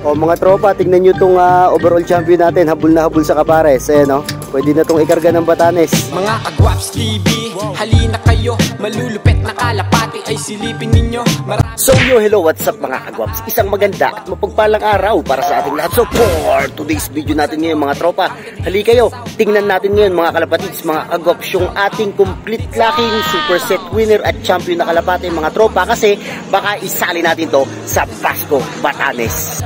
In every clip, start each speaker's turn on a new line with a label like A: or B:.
A: O mga tropa, tingnan nyo itong overall champion natin. Habol na habol sa Capares. Ayan, no? Pwede na itong ikarga ng Batanes.
B: Mga Kagwaps TV, halina kayo. Malulupet na kalapati ay silipin ninyo.
A: So yo, hello, what's up mga Kagwaps? Isang maganda at mapagpalang araw para sa ating lahat. So for today's video natin ngayon mga tropa, hali kayo, tingnan natin ngayon mga kalapatids, mga Kagwaps, yung ating complete lacking super set winner at champion na kalapati mga tropa. Kasi baka isali natin to sa Pasko Batanes.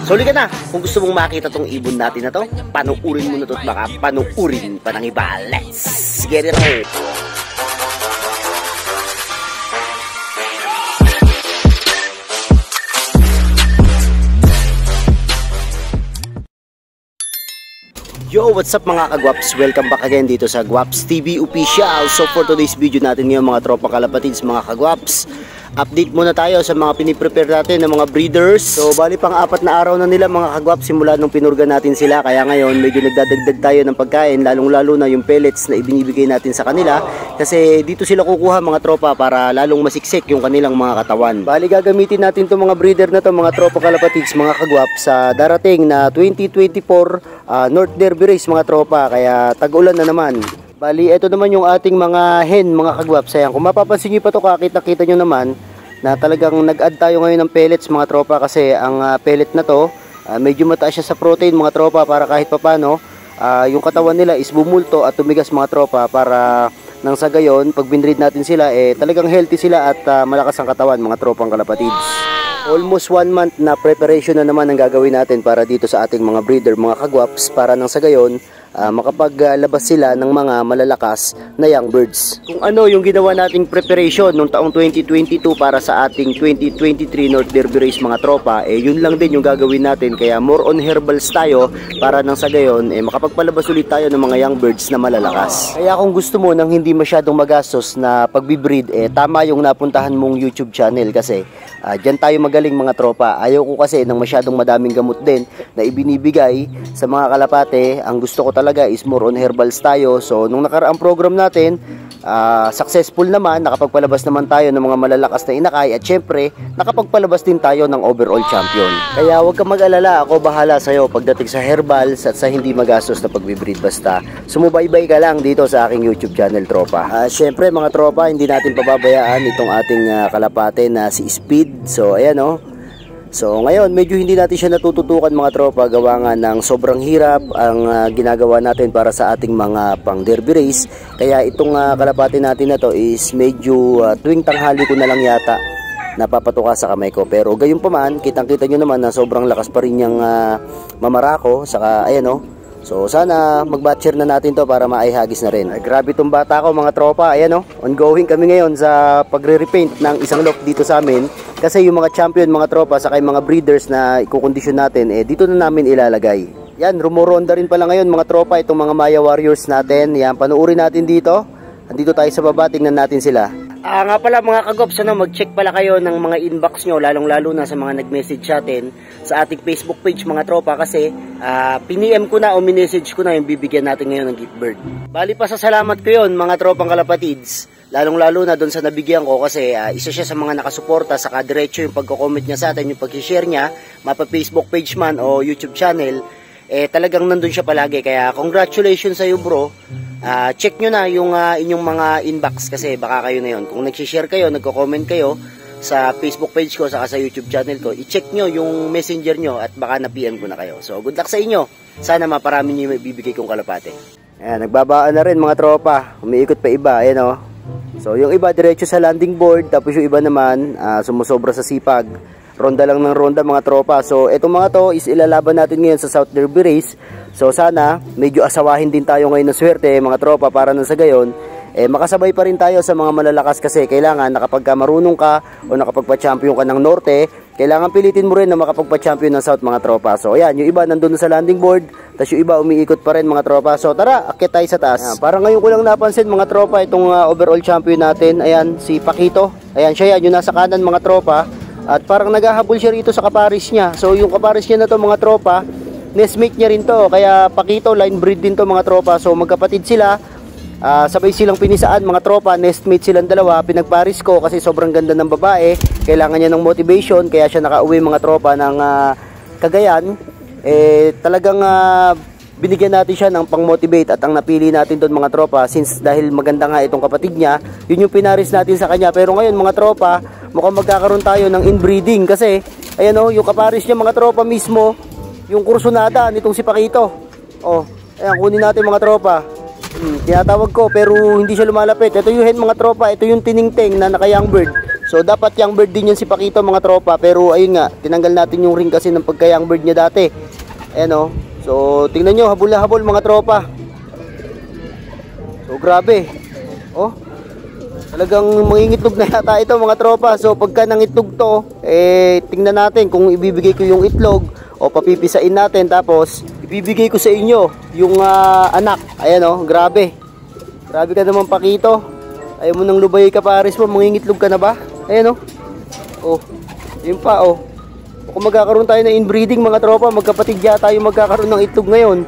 A: So liga na, kung gusto mong makita tong ibon natin na to, panuurin mo na to at baka panuurin pa ng iba. Let's get it on! Yo, what's up mga Kagwaps? Welcome back again dito sa Gwaps TV Official. So for today's video natin ngayon mga tropa kalapatids, mga Kagwaps, update muna tayo sa mga piniprepare natin ng mga breeders. So bali pang 4 na araw na nila mga Kagwaps simula nung pinurga natin sila. Kaya ngayon medyo nagdadagdag tayo ng pagkain, lalong lalo na yung pellets na ibinibigay natin sa kanila. Kasi dito sila kukuha mga tropa para lalong masiksik yung kanilang mga katawan. Bali gagamitin natin itong mga breeder na to mga tropa kalapatids, mga Kagwaps, sa darating na 2024 North Derby Race mga tropa. Kaya tag-ulan na naman. Bali, ito naman yung ating mga hen, mga Kagwaps. Ayan, kung mapapansin nyo pa ito, kakita-kita nyo naman na talagang nag-add tayo ngayon ng pellets mga tropa. Kasi ang pellet na to, medyo mataas siya sa protein mga tropa, para kahit papano yung katawan nila is bumulto at tumigas mga tropa, para nang sa gayon, pag binread natin sila, talagang healthy sila at malakas ang katawan mga tropang kalapatids. Almost 1 month na preparation na naman ang gagawin natin para dito sa ating mga breeder mga Kagwaps, para nang sa gayon makapaglabas sila ng mga malalakas na young birds. Kung ano yung ginawa nating preparation noong taong 2022 para sa ating 2023 North Derby Race mga tropa, yun lang din yung gagawin natin. Kaya more on herbals tayo para nang sa gayon makapagpalabas ulit tayo ng mga young birds na malalakas. Kaya kung gusto mo nang hindi masyadong magastos na pagbibreed, tama yung napuntahan mong YouTube channel, kasi dyan tayo magaling mga tropa. Ayaw ko kasi ng masyadong madaming gamot din na ibinibigay sa mga kalapate. Ang gusto ko talaga is more on herbals tayo. So nung nakaraang program natin, successful naman, nakapagpalabas naman tayo ng mga malalakas na inakay, at syempre nakapagpalabas din tayo ng overall champion. Kaya huwag kang mag-alala, ako bahala sa'yo pagdating sa herbals at sa hindi magastos na pagbibreed. Basta sumubaybay ka lang dito sa aking YouTube channel tropa. Syempre mga tropa, hindi natin pababayaan itong ating kalapate na si Speed. So ayan o. So ngayon medyo hindi natin siya natututukan mga tropa, gawa nga ng sobrang hirap ang ginagawa natin para sa ating mga pang derby race. Kaya itong kalapati natin na to is medyo tuwing tanghali ko na lang yata napapatuka sa kamay ko. Pero gayon pa man, kitang kita nyo naman na sobrang lakas pa rin yung mamarako. Saka ayan o. So sana mag-batcher na natin to para maihagis na rin. Grabe itong bata ko mga tropa. Ayan o, ongoing kami ngayon sa pagre-repaint ng isang lock dito sa amin. Kasi yung mga champion mga tropa saka yung mga breeders na ikukondisyon natin, dito na namin ilalagay. Yan, rumoronda rin pala ngayon mga tropa itong mga Maya Warriors natin. Yan, panuuri natin dito. Andito tayo sa baba, tingnan natin sila. Nga pala mga Kagwaps, mag-check pala kayo ng mga inbox nyo, lalong-lalo na sa mga nag-message sa atin sa ating Facebook page mga tropa. Kasi piniem ko na o minessage ko na yung bibigyan natin ngayon ng gift bird. Bali pa sa salamat ko yun mga tropang kalapatids, lalong-lalo na doon sa nabigyan ko, kasi isa siya sa mga nakasuporta, saka diretso yung pagko-comment niya sa atin, yung pag-share niya, mapa Facebook page man o YouTube channel, talagang nandun siya palagi. Kaya congratulations sa iyo bro. Check nyo na yung inyong mga inbox, kasi baka kayo na yun. Kung nag-share kayo, nagko-comment kayo sa Facebook page ko saka sa YouTube channel ko, i-check nyo yung messenger nyo at baka na-PM ko na kayo. So good luck sa inyo. Sana maparami nyo yung bibigay kong kalapate. Ayan, nagbabaan na rin mga tropa. Umiikot pa iba. Ayan o. So yung iba diretso sa landing board, tapos yung iba naman sumusobra sa sipag. Ronda lang ng ronda mga tropa. So etong mga to is ilalaban natin ngayon sa South Derby Race. So sana medyo asawahin din tayo ngayon ng swerte mga tropa, para na sa gayon makasabay pa rin tayo sa mga malalakas. Kasi kailangan nakapag marunong ka o nakapagpa-champion ka ng Norte, kailangan pilitin mo rin na makapagpa-champion ng South mga tropa. So ayan, yung iba nandun sa landing board, tapos yung iba umiikot pa rin mga tropa. So tara, akit tayo sa taas. Parang ngayon ko lang napansin mga tropa itong overall champion natin. Ayan, si Pakito. Ayan siya yan, yung nasa kanan mga tropa. At parang naghahabol siya rito sa kaparis niya. So yung kaparis niya na to mga tropa, nestmate niya rin to. Kaya Pakito, line breed din to mga tropa. So magkapatid sila. Sabay silang pinisaan mga tropa, nestmate silang dalawa, pinagparis ko kasi sobrang ganda ng babae, kailangan niya ng motivation, kaya siya nakauwi mga tropa ng Cagayan. Talagang binigyan natin siya ng pang-motivate at ang napili natin doon mga tropa, since dahil maganda nga itong kapatid niya, yun yung pinaris natin sa kanya. Pero ngayon mga tropa, mukhang magkakaroon tayo ng inbreeding kasi ayan o, yung kaparis niya mga tropa mismo, yung kursunada nitong si Pakito. Ayan, kunin natin mga tropa. Tinatawag ko pero hindi siya lumalapit. Ito yung hen mga tropa, ito yung tiningting na naka young bird. So dapat young bird din yan si Pakito mga tropa, pero ayun nga, tinanggal natin yung ring kasi ng pagka young bird niya dati. Ayan o. So tingnan nyo, habol na habol mga tropa. So grabe. Talagang mangingitlog na yata ito mga tropa. So pagka nangitlog to, tingnan natin kung ibibigay ko yung itlog o papipisain natin, tapos ibibigay ko sa inyo yung anak. Ayan o, grabe. Grabe ka naman Pakito. Ayaw mo nang lubay kapares mo, mangingitlog ka na ba? Ayan o. Yun pa o. Kung magkakaroon tayo ng inbreeding mga tropa, magkapatid yata tayo magkakaroon ng itlog ngayon.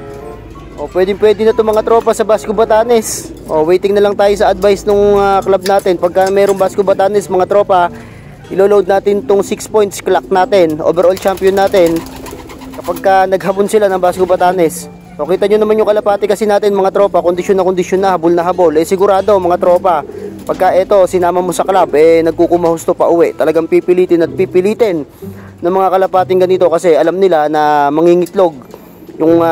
A: Pwede na to mga tropa sa Basco Batanes. Waiting na lang tayo sa advice ng club natin. Pagka mayroong Basco Batanes mga tropa, ilo-load natin tong 6 points clock natin, overall champion natin. Kapag naghabon sila ng Basco Batanes. So kita nyo naman yung kalapati kasi natin mga tropa, kondisyon na habol na habol. Sigurado mga tropa, pagka ito sinama mo sa club, nagkukumahusto pa uwi. Talagang pipilitin ng mga kalapating ganito kasi alam nila na mangingitlog yung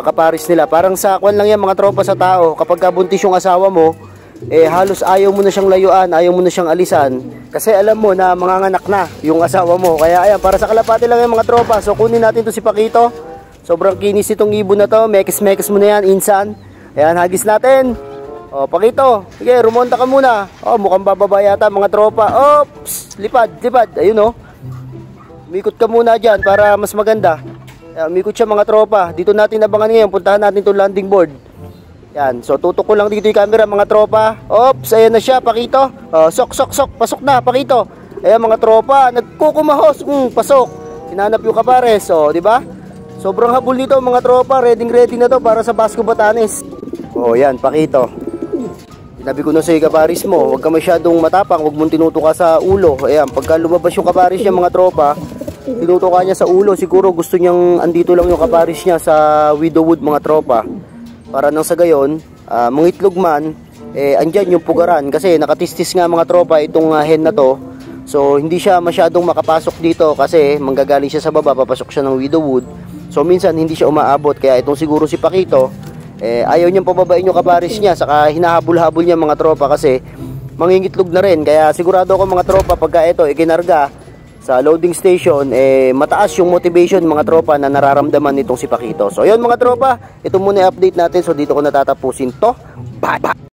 A: kaparis nila. Parang sa kwan lang yan mga tropa sa tao. Kapag buntis yung asawa mo, halos ayaw mo na siyang layuan, ayaw mo na siyang alisan. Kasi alam mo na manganganak na yung asawa mo. Kaya ayan, para sa kalapati lang yan mga tropa. So kunin natin to si Pakito. Sobrang kinis itong ibon na to. Mekis mo na yan, insan. Ayan, hagis natin. Pakito, sige, rumonta ka muna. Mukhang bababa yata mga tropa. Oops, lipad. Ayun umikot ka muna dyan para mas maganda. Umikot siya mga tropa. Dito natin abangan ngayon. Puntahan natin itong landing board. Yan. So tutok ko lang dito yung camera mga tropa. Oops, ayan na siya Pakito. Sok. Pasok na Pakito. Ayan mga tropa. Nagkukumahos. Pasok. Hinanap yung kapares. Di ba? Sobrang habol nito mga tropa. Ready na to para sa Basco Batanes. Yan Pakito. Sinabi ko na sa kaparis mo, huwag ka masyadong matapang. Huwag mong tinutuka sa ulo. Ayan. Pagka lumabas yung kaparis niya mga tropa, tinutuka niya sa ulo, siguro gusto niyang andito lang yung kaparis niya sa widowwood mga tropa. Para nang sa gayon, mangitlog man, andyan yung pugaran. Kasi nakatistis nga mga tropa itong hen na to. So hindi siya masyadong makapasok dito kasi manggagaling siya sa baba, papasok siya ng widowwood. So minsan hindi siya umaabot, kaya itong siguro si Pakito, ayaw niyang pababain yung kaparis niya. Saka hinahabol-habol niya mga tropa kasi mangingitlog na rin. Kaya sigurado ako mga tropa, pagka ito ikinarga sa loading station, mataas yung motivation mga tropa na nararamdaman nitong si Pakito. So yun mga tropa, ito muna yung update natin. So dito ko natatapusin to. Bye!